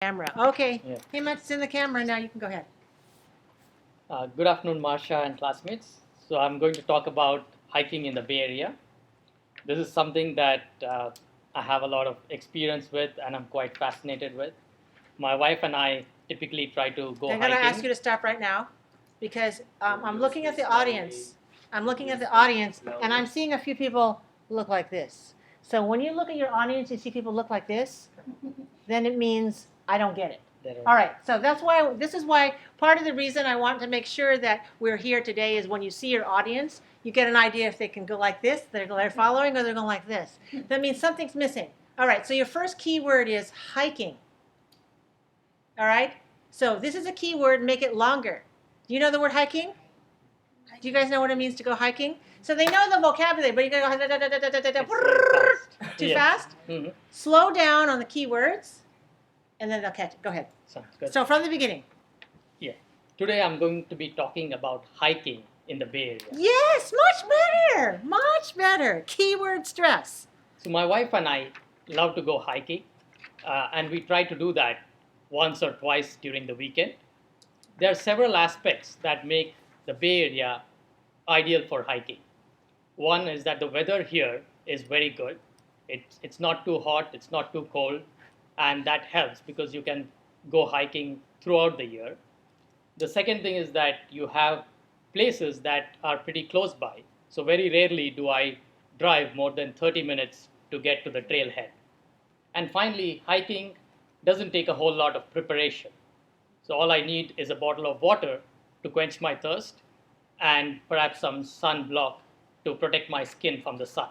Camera. Okay. Yeah. Hemant, it's in the camera now. You can go ahead. Good afternoon, Marsha and classmates. So I'm going to talk about hiking in the Bay Area. This is something that I have a lot of experience with and I'm quite fascinated with. My wife and I typically try to go I'm going to hiking. ask you to stop right now because I'm looking at the audience. I'm looking at the audience and I'm seeing a few people look like this. So when you look at your audience and see people look like this, then it means I don't get it. All right, so this is why part of the reason I want to make sure that we're here today is when you see your audience, you get an idea if they can go like this, they're following, or they're going like this. That means something's missing. All right, so your first key word is hiking. All right, so this is a key word, make it longer. Do you know the word hiking? Do you guys know what it means to go hiking? So they know the vocabulary, but you gotta go too fast? Mm-hmm. Slow down on the key words, and then they'll catch it. Go ahead. Sounds good. So from the beginning. Yeah. Today I'm going to be talking about hiking in the Bay Area. Yes, much better. Much better. Keyword stress. So my wife and I love to go hiking, and we try to do that once or twice during the weekend. There are several aspects that make the Bay Area ideal for hiking. One is that the weather here is very good. It's not too hot, it's not too cold, and that helps because you can go hiking throughout the year. The second thing is that you have places that are pretty close by. So very rarely do I drive more than 30 minutes to get to the trailhead. And finally, hiking doesn't take a whole lot of preparation. So all I need is a bottle of water to quench my thirst and perhaps some sunblock to protect my skin from the sun.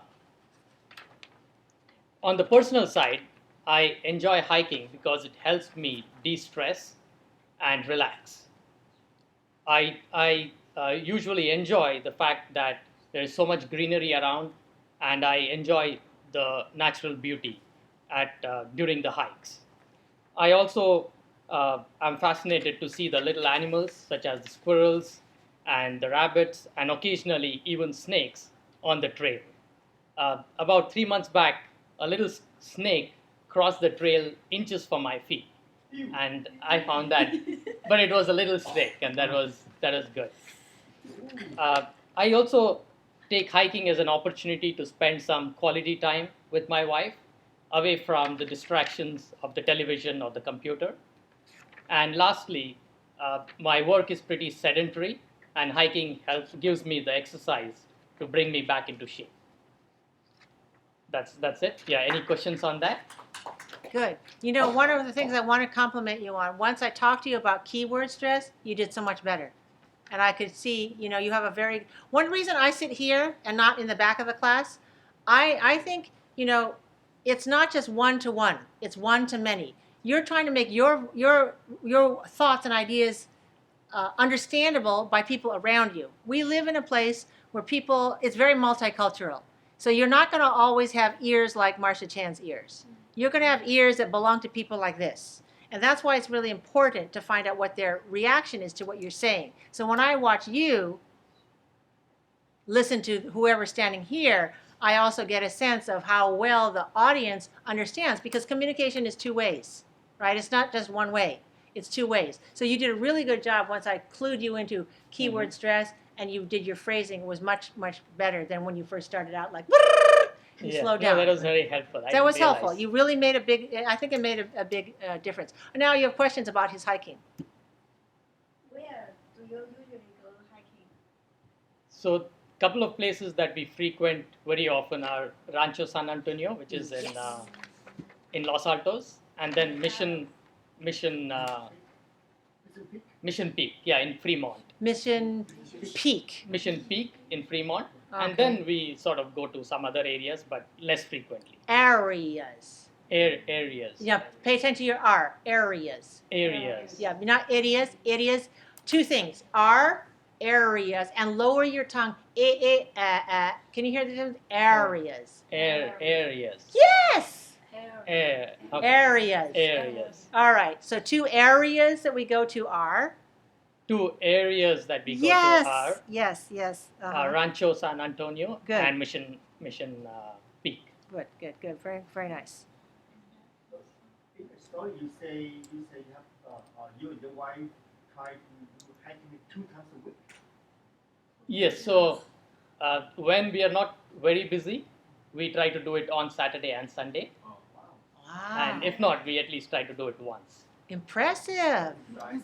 On the personal side, I enjoy hiking because it helps me de-stress and relax. I usually enjoy the fact that there is so much greenery around and I enjoy the natural beauty during the hikes. I also am fascinated to see the little animals such as the squirrels and the rabbits and occasionally even snakes on the trail. About 3 months back, a little snake crossed the trail inches from my feet, and I found that, but it was a little snake, and that was good. I also take hiking as an opportunity to spend some quality time with my wife, away from the distractions of the television or the computer. And lastly, my work is pretty sedentary, and hiking gives me the exercise to bring me back into shape. That's it. Yeah, any questions on that? Good. You know, one of the things I want to compliment you on, once I talked to you about keyword stress, you did so much better. And I could see, you know, you have one reason I sit here and not in the back of the class, I think, you know, it's not just one to one, it's one to many. You're trying to make your thoughts and ideas understandable by people around you. We live in a place where it's very multicultural. So you're not going to always have ears like Marsha Chan's ears. You're going to have ears that belong to people like this. And that's why it's really important to find out what their reaction is to what you're saying. So when I watch you listen to whoever's standing here, I also get a sense of how well the audience understands, because communication is two ways, right? It's not just one way. It's two ways. So you did a really good job once I clued you into keyword stress, and you did your phrasing was much, much better than when you first started out like, you slowed down. No, that was very helpful. That was helpful. You really made I think it made a big difference. Now you have questions about his hiking. Where do you usually go hiking? So a couple of places that we frequent very often are Rancho San Antonio, which is in Los Altos, and then Mission Peak, in Fremont. Mission Peak. Mission Peak in Fremont, Okay. and then we sort of go to some other areas, but less frequently. Areas. Areas. Yeah, pay attention to your R. Areas. Areas. Yeah, not idiots. Idiots. Two things. R, areas, and lower your tongue. Can you hear the difference? Areas. Areas. Yes! Okay. Areas. Areas. All right, so two areas that we go to are? Two areas that we go to are Yes. Rancho San Antonio Good. and Mission Peak. Good. Very, very nice. sorry, you say you have you and your wife try to do hiking 2 times a week. Yes, so when we are not very busy, we try to do it on Saturday and Sunday. Oh wow. Wow. And if not, we at least try to do it once. Impressive. Right.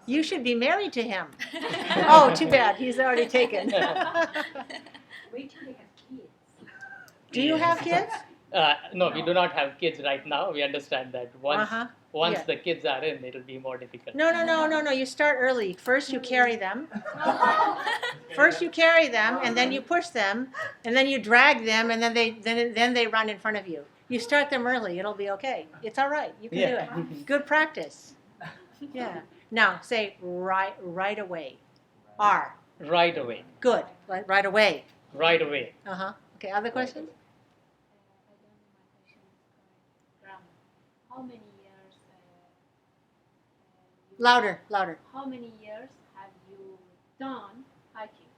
You should be married to him. Oh, too bad. He's already taken. Wait till they have kids. Do you have kids? No, we do not have kids right now. We understand that once Yeah. the kids are in, it'll be more difficult. No. You start early. First, you carry them. First, you carry them, and then you push them, and then you drag them, and then they run in front of you. You start them early. It'll be okay. It's all right. You can do it. Good practice. Yeah. Now say right away. R. Right away. Good. Right away. Right away. Okay. Other questions? I don't know my question is correct. Grammar. How many years? Louder. How many years have you done hiking?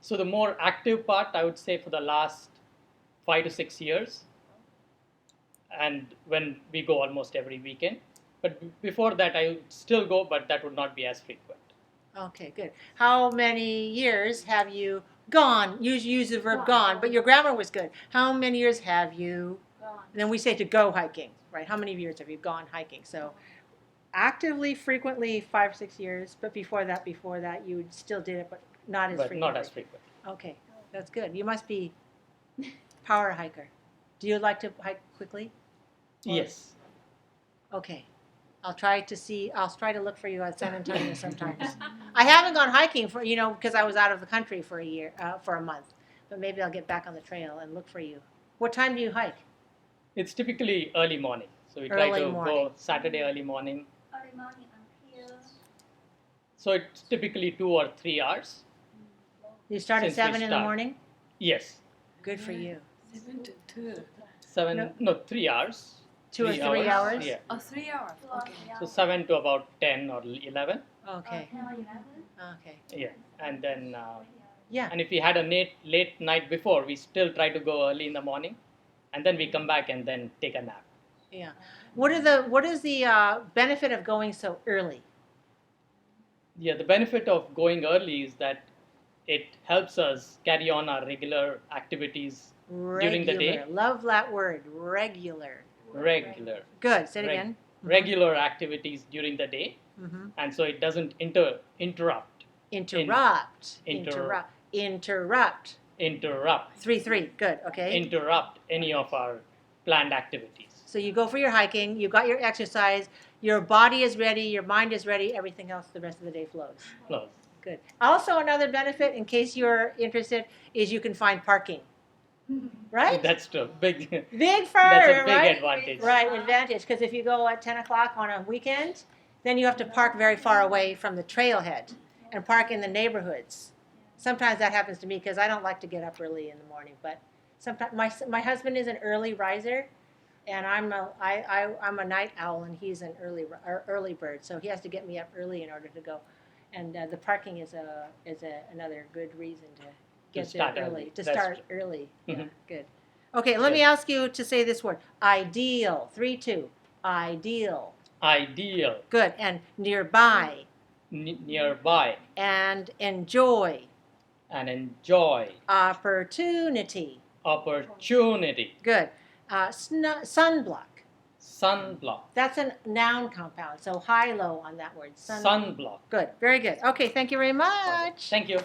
So the more active part, I would say, for the last 5 to 6 years, and when we go almost every weekend. But before that, I would still go, but that would not be as frequent. Okay, good. How many years have you gone? Use the verb gone, but your grammar was good. How many years have you? Gone. And then we say to go hiking, right? How many years have you gone hiking? So actively, frequently, 5, 6 years. But before that, you still did it, but not as But frequently. not as frequent. Okay, that's good. You must be power hiker. Do you like to hike quickly? Or- Yes. Okay. I'll try to look for you at San Antonio sometimes. I haven't gone hiking because I was out of the country for a month. But maybe I'll get back on the trail and look for you. What time do you hike? It's typically early morning. So we try Early to morning. go Saturday early morning. Early morning until So it's typically 2 or 3 hours. You start at Since we 7 in the start. morning? Yes. Good for you. 7 to 2. 3 hours. 2 or 3 hours? Yeah. Oh, 3 hours. Okay. So 7 to about 10 or 11. Okay. 11. Okay. Yeah. And then, Yeah. and if we had a late night before, we still try to go early in the morning. And then we come back and then take a nap. Yeah. What is the benefit of going so early? Yeah, the benefit of going early is that it helps us carry on our regular activities during the day. Love that word. Regular. Regular. Good. Say it Reg- again. Regular activities during the day. Mm-hmm. And so it doesn't interrupt. Interrupt. Inter- Interrupt. Interrupt. 3. Good. Okay. Interrupt any of our planned activities. So you go for your hiking. You got your exercise. Your body is ready. Your mind is ready. Everything else the rest of the day flows. Close. Good. Also, another benefit, in case you're interested, is you can find parking. Right? That's true. Big. Big fur, That's a big right? advantage. Right, advantage. Because if you go at 10 o'clock on a weekend, then you have to park very far away from the trailhead and park in the neighborhoods. Sometimes that happens to me because I don't like to get up early in the morning. But sometimes my husband is an early riser, and I'm a night owl, and he's an early bird. So he has to get me up early in order to go. And the parking is another good reason to get start there early. early. To That's start early. Yeah, Mhm. good. Okay, let me ask you to say this word. Ideal. 3, 2. Ideal. Ideal. Good. And nearby. Nearby. And enjoy. And enjoy. Opportunity. Opportunity. Good. Sunblock. Sunblock. That's a noun compound. So high, low on that word. Sunblock. Good. Very good. Okay, thank you very much. Thank you.